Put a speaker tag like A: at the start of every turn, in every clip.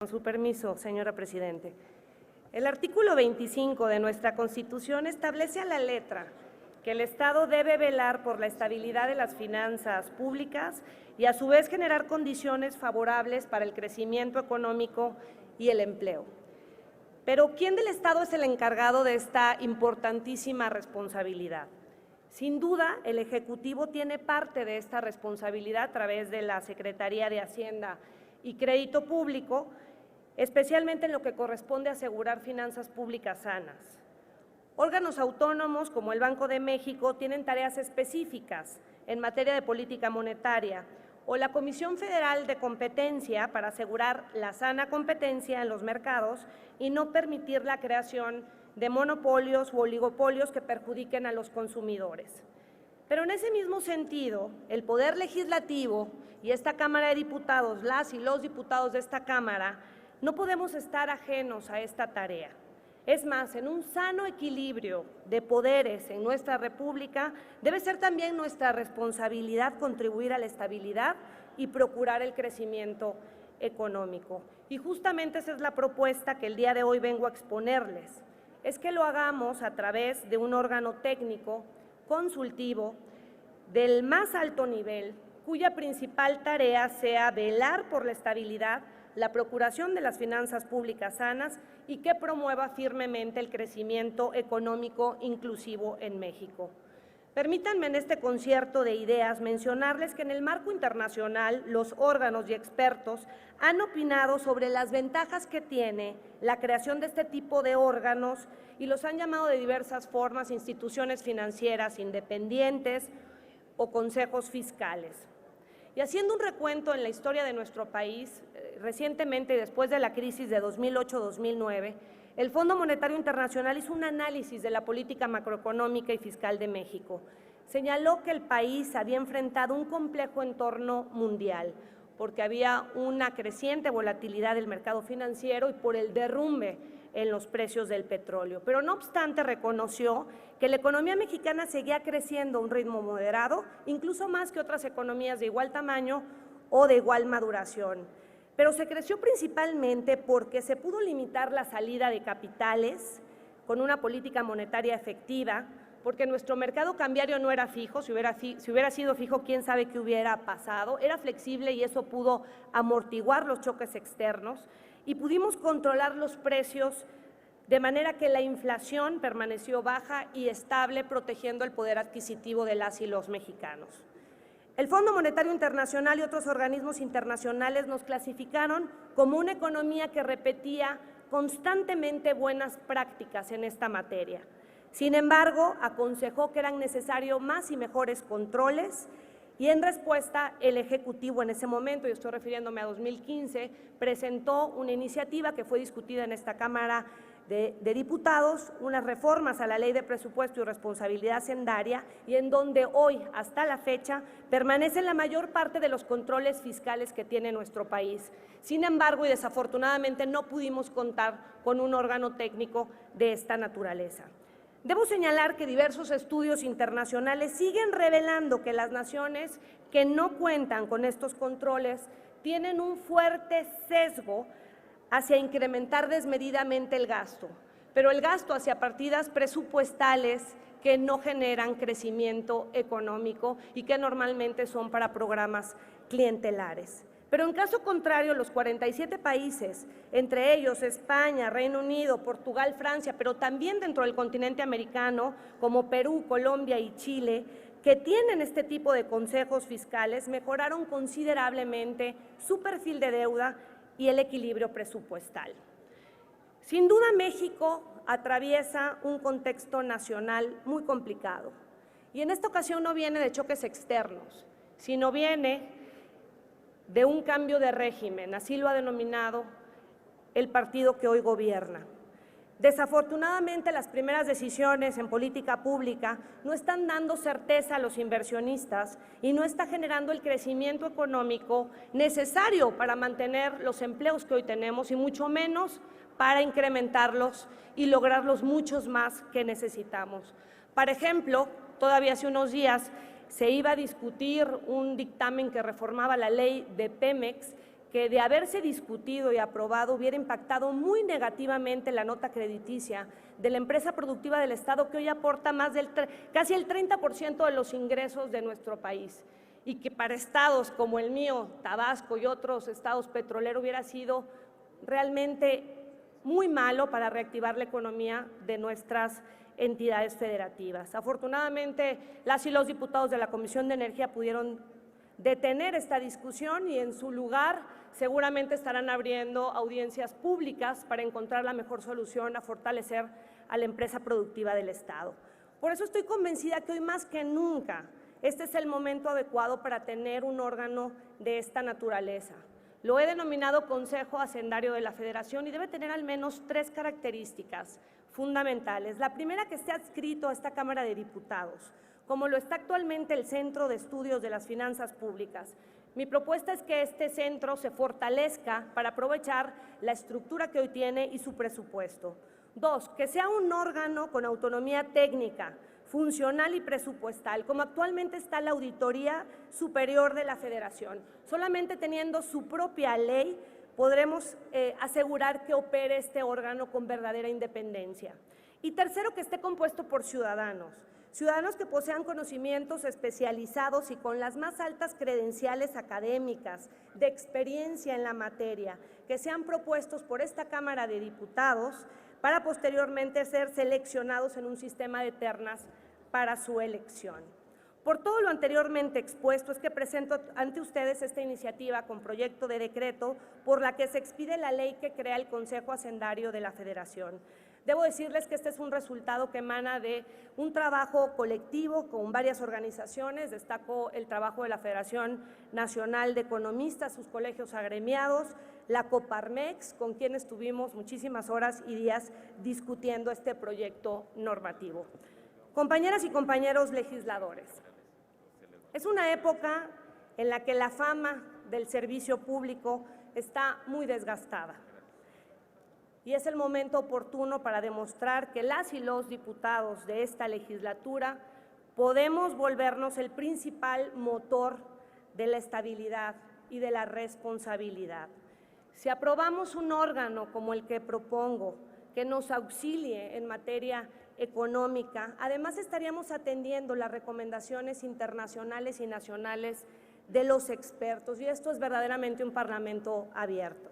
A: Con su permiso, señora Presidente. El artículo 25 de nuestra Constitución establece a la letra que el Estado debe velar por la estabilidad de las finanzas públicas y a su vez generar condiciones favorables para el crecimiento económico y el empleo. Pero ¿quién del Estado es el encargado de esta importantísima responsabilidad? Sin duda, el Ejecutivo tiene parte de esta responsabilidad a través de la Secretaría de Hacienda y Crédito Público, especialmente en lo que corresponde a asegurar finanzas públicas sanas. Órganos autónomos como el Banco de México tienen tareas específicas en materia de política monetaria, o la Comisión Federal de Competencia para asegurar la sana competencia en los mercados y no permitir la creación de monopolios u oligopolios que perjudiquen a los consumidores. Pero en ese mismo sentido, el Poder Legislativo y esta Cámara de Diputados, las y los diputados de esta Cámara, no podemos estar ajenos a esta tarea. Es más, en un sano equilibrio de poderes en nuestra República, debe ser también nuestra responsabilidad contribuir a la estabilidad y procurar el crecimiento económico. Y justamente esa es la propuesta que el día de hoy vengo a exponerles. Es que lo hagamos a través de un órgano técnico, consultivo, del más alto nivel, cuya principal tarea sea velar por la estabilidad, la procuración de las finanzas públicas sanas y que promueva firmemente el crecimiento económico inclusivo en México. Permítanme en este concierto de ideas mencionarles que en el marco internacional los órganos y expertos han opinado sobre las ventajas que tiene la creación de este tipo de órganos y los han llamado de diversas formas instituciones financieras independientes o consejos fiscales. Y haciendo un recuento en la historia de nuestro país, recientemente, después de la crisis de 2008-2009, el Fondo Monetario Internacional hizo un análisis de la política macroeconómica y fiscal de México. Señaló que el país había enfrentado un complejo entorno mundial, porque había una creciente volatilidad del mercado financiero y por el derrumbe en los precios del petróleo. Pero no obstante, reconoció que la economía mexicana seguía creciendo a un ritmo moderado, incluso más que otras economías de igual tamaño o de igual maduración. Pero se creció principalmente porque se pudo limitar la salida de capitales con una política monetaria efectiva, porque nuestro mercado cambiario no era fijo, si hubiera sido fijo, quién sabe qué hubiera pasado, era flexible y eso pudo amortiguar los choques externos y pudimos controlar los precios de manera que la inflación permaneció baja y estable, protegiendo el poder adquisitivo de las y los mexicanos. El Fondo Monetario Internacional y otros organismos internacionales nos clasificaron como una economía que repetía constantemente buenas prácticas en esta materia. Sin embargo, aconsejó que eran necesarios más y mejores controles y en respuesta el Ejecutivo en ese momento, y estoy refiriéndome a 2015, presentó una iniciativa que fue discutida en esta Cámara de Diputados, unas reformas a la Ley de Presupuesto y Responsabilidad Hacendaria, y en donde hoy, hasta la fecha, permanecen la mayor parte de los controles fiscales que tiene nuestro país. Sin embargo, y desafortunadamente, no pudimos contar con un órgano técnico de esta naturaleza. Debo señalar que diversos estudios internacionales siguen revelando que las naciones que no cuentan con estos controles tienen un fuerte sesgo hacia incrementar desmedidamente el gasto, pero el gasto hacia partidas presupuestales que no generan crecimiento económico y que normalmente son para programas clientelares. Pero en caso contrario, los 47 países, entre ellos España, Reino Unido, Portugal, Francia, pero también dentro del continente americano, como Perú, Colombia y Chile, que tienen este tipo de consejos fiscales, mejoraron considerablemente su perfil de deuda y el equilibrio presupuestal. Sin duda, México atraviesa un contexto nacional muy complicado. Y en esta ocasión no viene de choques externos, sino viene de un cambio de régimen, así lo ha denominado el partido que hoy gobierna. Desafortunadamente, las primeras decisiones en política pública no están dando certeza a los inversionistas y no está generando el crecimiento económico necesario para mantener los empleos que hoy tenemos y mucho menos para incrementarlos y lograr los muchos más que necesitamos. Por ejemplo, todavía hace unos días se iba a discutir un dictamen que reformaba la ley de Pemex que de haberse discutido y aprobado hubiera impactado muy negativamente la nota crediticia de la empresa productiva del Estado, que hoy aporta casi el 30% de los ingresos de nuestro país, y que para estados como el mío, Tabasco y otros estados petroleros, hubiera sido realmente muy malo para reactivar la economía de nuestras entidades federativas. Afortunadamente, las y los diputados de la Comisión de Energía pudieron detener esta discusión y en su lugar seguramente estarán abriendo audiencias públicas para encontrar la mejor solución a fortalecer a la empresa productiva del Estado. Por eso estoy convencida que hoy más que nunca este es el momento adecuado para tener un órgano de esta naturaleza. Lo he denominado Consejo Hacendario de la Federación y debe tener al menos 3 características fundamentales. La primera, que esté adscrito a esta Cámara de Diputados, como lo está actualmente el Centro de Estudios de las Finanzas Públicas. Mi propuesta es que este centro se fortalezca para aprovechar la estructura que hoy tiene y su presupuesto. 2, que sea un órgano con autonomía técnica, funcional y presupuestal, como actualmente está la Auditoría Superior de la Federación. Solamente teniendo su propia ley podremos asegurar que opere este órgano con verdadera independencia. Y tercero, que esté compuesto por ciudadanos que posean conocimientos especializados y con las más altas credenciales académicas, de experiencia en la materia, que sean propuestos por esta Cámara de Diputados para posteriormente ser seleccionados en un sistema de ternas para su elección. Por todo lo anteriormente expuesto, es que presento ante ustedes esta iniciativa con proyecto de decreto por la que se expide la ley que crea el Consejo Hacendario de la Federación. Debo decirles que este es un resultado que emana de un trabajo colectivo con varias organizaciones. Destaco el trabajo de la Federación Nacional de Economistas, sus colegios agremiados, la Coparmex, con quienes tuvimos muchísimas horas y días discutiendo este proyecto normativo. Compañeras y compañeros legisladores, es una época en la que la fama del servicio público está muy desgastada. Y es el momento oportuno para demostrar que las y los diputados de esta legislatura podemos volvernos el principal motor de la estabilidad y de la responsabilidad. Si aprobamos un órgano como el que propongo, que nos auxilie en materia económica, además estaríamos atendiendo las recomendaciones internacionales y nacionales de los expertos, y esto es verdaderamente un parlamento abierto.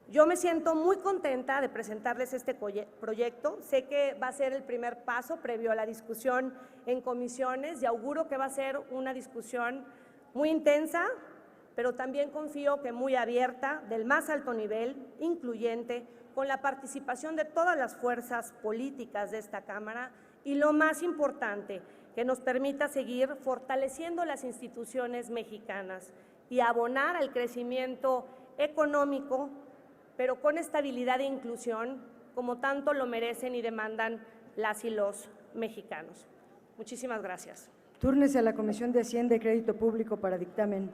A: Yo me siento muy contenta de presentarles este proyecto. Sé que va a ser el primer paso previo a la discusión en comisiones y auguro que va a ser una discusión muy intensa, pero también confío que muy abierta, del más alto nivel, incluyente, con la participación de todas las fuerzas políticas de esta Cámara y, lo más importante, que nos permita seguir fortaleciendo las instituciones mexicanas y abonar al crecimiento económico, pero con estabilidad e inclusión, como tanto lo merecen y demandan las y los mexicanos. Muchísimas gracias.
B: Túrnese a la Comisión de Hacienda y Crédito Público para dictamen.